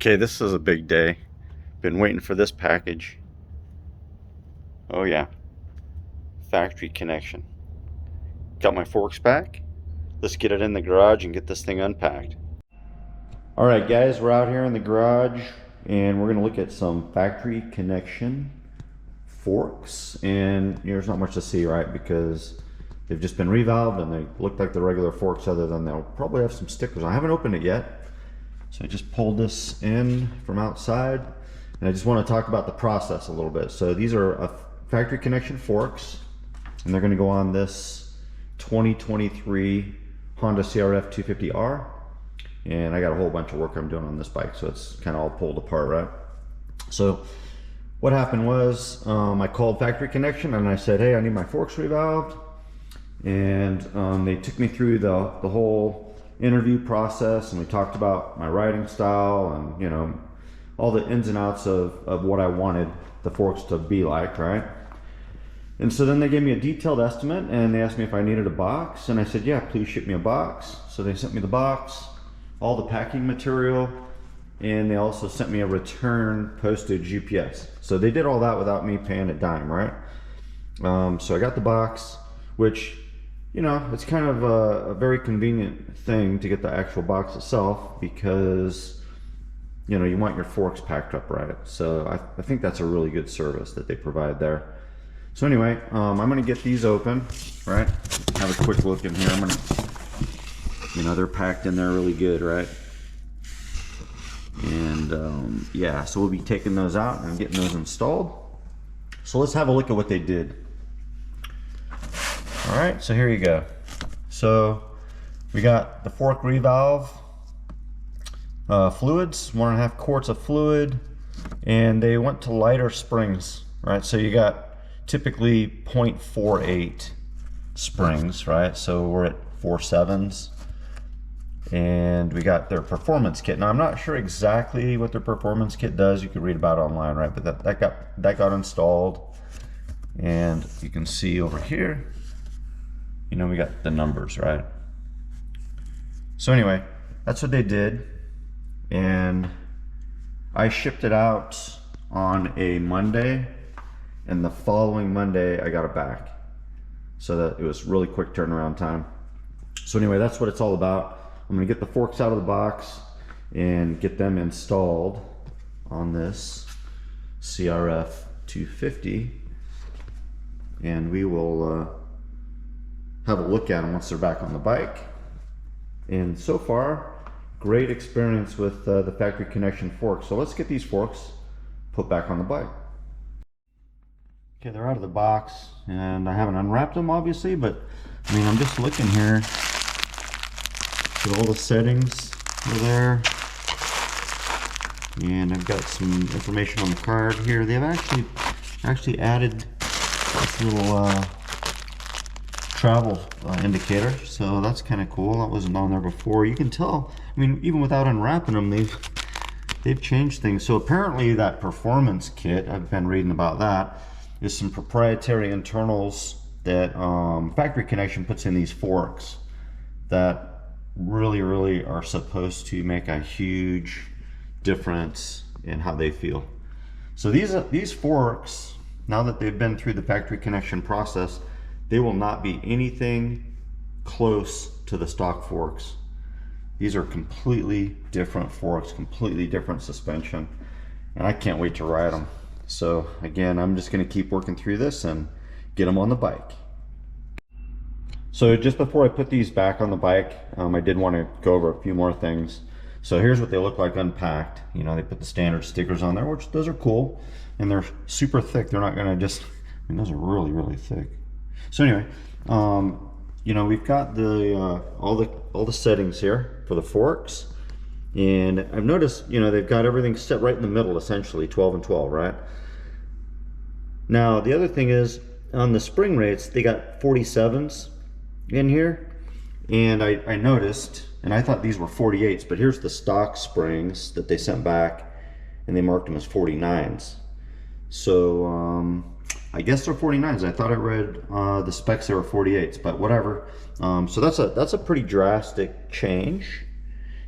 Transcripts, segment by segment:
Okay, this is a big day. Been waiting for this package. Oh yeah, factory connection. Got my forks back. Let's get it in the garage and get this thing unpacked. All right, guys, we're out here in the garage and we're gonna look at some factory connection forks. And there's not much to see, right? Because they've just been revalved and they look like the regular forks, other than they'll probably have some stickers. I haven't opened it yet. So I just pulled this in from outside, and I just want to talk about the process a little bit. So these are factory connection forks, and they're going to go on this 2023 Honda CRF250R. And I got a whole bunch of work I'm doing on this bike, so it's kind of all pulled apart, right? So what happened was I called factory connection and I said, hey, I need my forks revalved. And they took me through the whole interview process, and we talked about my riding style and, you know, all the ins and outs of what I wanted the forks to be like, right? And so then they gave me a detailed estimate and they asked me if I needed a box, and I said, yeah, please ship me a box. So they sent me the box, all the packing material, and they also sent me a return postage UPS. So they did all that without me paying a dime, right? So I got the box, which, you know, it's kind of a very convenient thing to get the actual box itself, because, you know, you want your forks packed up right. So I think that's a really good service that they provide there. So anyway, I'm gonna get these open, right? Have a quick look in here. I'm gonna, you know, they're packed in there really good, right? And yeah, so we'll be taking those out and getting those installed. So let's have a look at what they did. All right, so here you go. So we got the fork revalve fluids, 1.5 quarts of fluid, and they went to lighter springs, right? So you got typically 0.48 springs, right? So we're at 4.7s, and we got their performance kit. Now I'm not sure exactly what their performance kit does. You could read about it online, right? But that got installed, and you can see over here, you know, we got the numbers, right? So anyway, that's what they did. And I shipped it out on a Monday, and the following Monday I got it back. So that it was really quick turnaround time. So anyway, that's what it's all about. I'm gonna get the forks out of the box and get them installed on this CRF 250. And we will have a look at them once they're back on the bike. And so far, great experience with the factory connection forks. So let's get these forks put back on the bike. Okay, they're out of the box, and I haven't unwrapped them obviously, but I mean, I'm just looking here at all the settings are there, and I've got some information on the card here. They've actually added this little travel indicator, so that's kind of cool. That wasn't on there before. You can tell, I mean, even without unwrapping them, they've changed things. So apparently that performance kit, I've been reading about that, is some proprietary internals that factory connection puts in these forks that really are supposed to make a huge difference in how they feel. So these forks, now that they've been through the factory connection process, they will not be anything close to the stock forks. These are completely different forks, completely different suspension, and I can't wait to ride them. So again, I'm just gonna keep working through this and get them on the bike. So just before I put these back on the bike, I did want to go over a few more things. So here's what they look like unpacked. You know, they put the standard stickers on there, which those are cool, and they're super thick. They're not gonna just, I mean, those are really thick. So anyway, you know, we've got the all the settings here for the forks, and I've noticed, you know, they've got everything set right in the middle, essentially 12 and 12, right? Now the other thing is, on the spring rates, they got 47s in here, and I noticed, and I thought these were 48s, but here's the stock springs that they sent back, and they marked them as 49s. So I guess they're 49s. I thought I read the specs they were 48s, but whatever. So that's a pretty drastic change.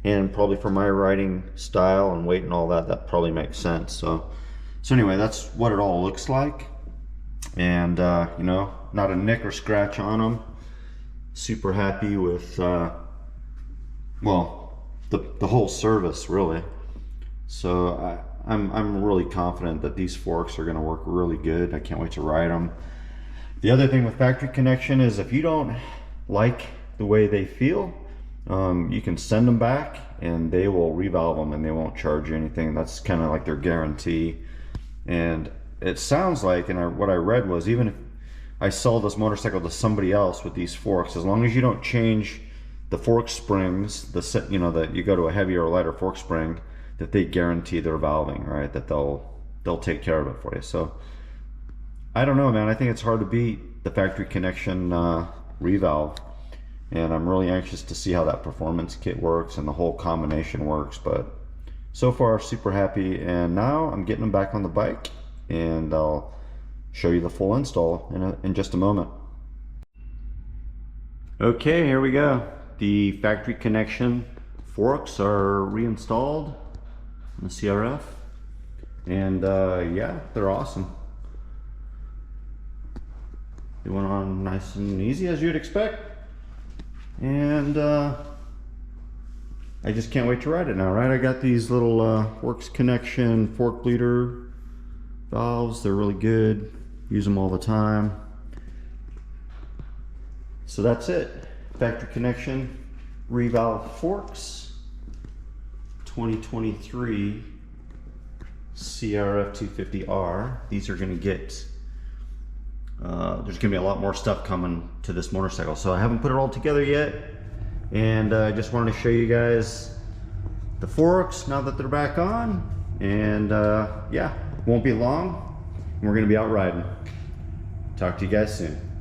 and probably for my riding style and weight and all that, that probably makes sense. So anyway, that's what it all looks like. And you know, not a nick or scratch on them. Super happy with well, the whole service really. So I'm really confident that these forks are going to work really good. I can't wait to ride them. The other thing with factory connection is if you don't like the way they feel, you can send them back and they will revalve them and they won't charge you anything. That's kind of like their guarantee. And it sounds like, and what I read was, even if I sell this motorcycle to somebody else with these forks, as long as you don't change the fork springs, you know, that you go to a heavier or lighter fork spring, that they guarantee their valving, right? That they'll take care of it for you. So I don't know, man. I think it's hard to beat the factory connection revalve, and I'm really anxious to see how that performance kit works and the whole combination works. But so far, super happy. And now I'm getting them back on the bike, and I'll show you the full install in just a moment. Okay, here we go. The factory connection forks are reinstalled on the CRF, and yeah, they're awesome. They went on nice and easy, as you'd expect, and I just can't wait to ride it now, right? I got these little Works Connection fork bleeder valves. They're really good. Use them all the time. So that's it. Factory connection revalve forks, 2023 CRF250R. These are going to get there's going to be a lot more stuff coming to this motorcycle, so I haven't put it all together yet, and I just wanted to show you guys the forks now that they're back on. And yeah, won't be long and we're going to be out riding. Talk to you guys soon.